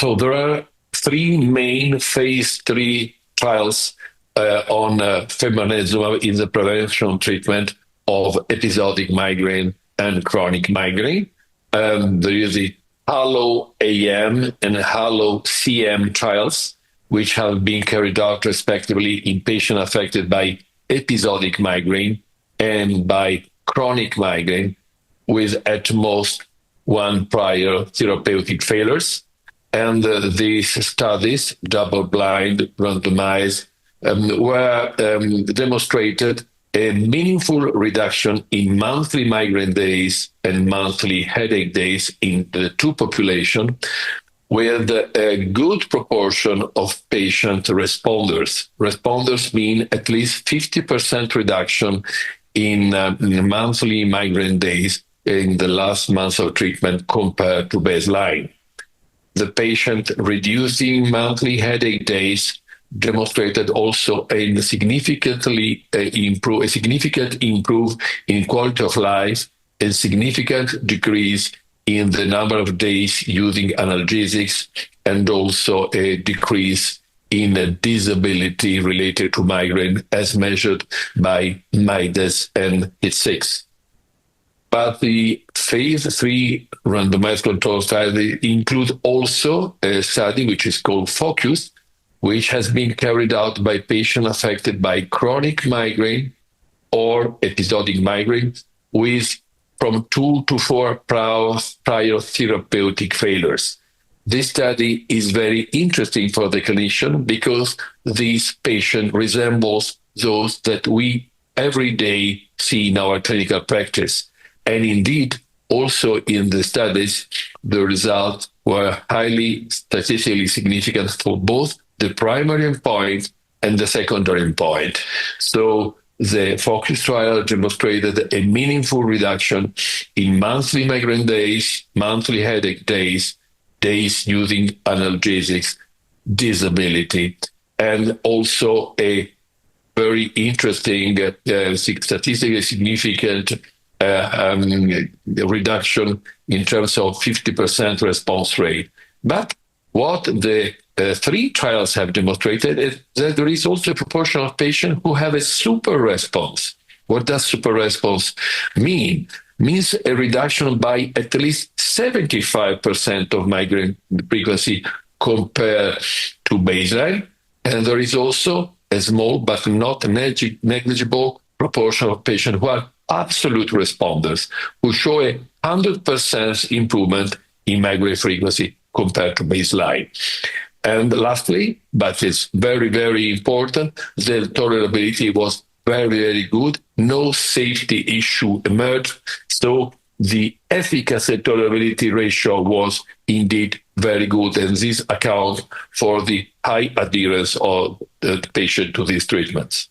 So there are three main phase 3 trials on Fremanezumab in the prevention treatment of episodic migraine and chronic migraine. There is the HALO-AM and HALO-CM trials, which have been carried out respectively in patients affected by episodic migraine and by chronic migraine with at most one prior therapeutic failures. And these studies, double-blind, randomized, were demonstrated a meaningful reduction in monthly migraine days and monthly headache days in the two populations, with a good proportion of patient responders. Responders mean at least 50% reduction in monthly migraine days in the last month of treatment compared to baseline. The patient reducing monthly headache days demonstrated also a significant improve in quality of life, a significant decrease in the number of days using analgesics, and also a decrease in disability related to migraine as measured by MIDAS and HIT6. But the phase 3 randomized control study includes also a study which is called FOCUS, which has been carried out by patients affected by chronic migraine or episodic migraine with from 2 to 4 prior therapeutic failures. This study is very interesting for the clinician because this patient resembles those that we every day see in our clinical practice. And indeed, also in the studies, the results were highly statistically significant for both the primary endpoint and the secondary endpoint. So the FOCUS trial demonstrated a meaningful reduction in monthly migraine days, monthly headache days, days using analgesics, disability, and also a very interesting, statistically significant reduction in terms of 50% response rate. But what the three trials have demonstrated is that there is also a proportion of patients who have a super response. What does super response mean? Means a reduction by at least 75% of migraine frequency compared to baseline. And there is also a small but not negligible proportion of patients who are absolute responders, who show a 100% improvement in migraine frequency compared to baseline. And lastly, but it's very, very important, the tolerability was very, very good. No safety issue emerged. So the efficacy tolerability ratio was indeed very good. And this accounts for the high adherence of the patient to these treatments.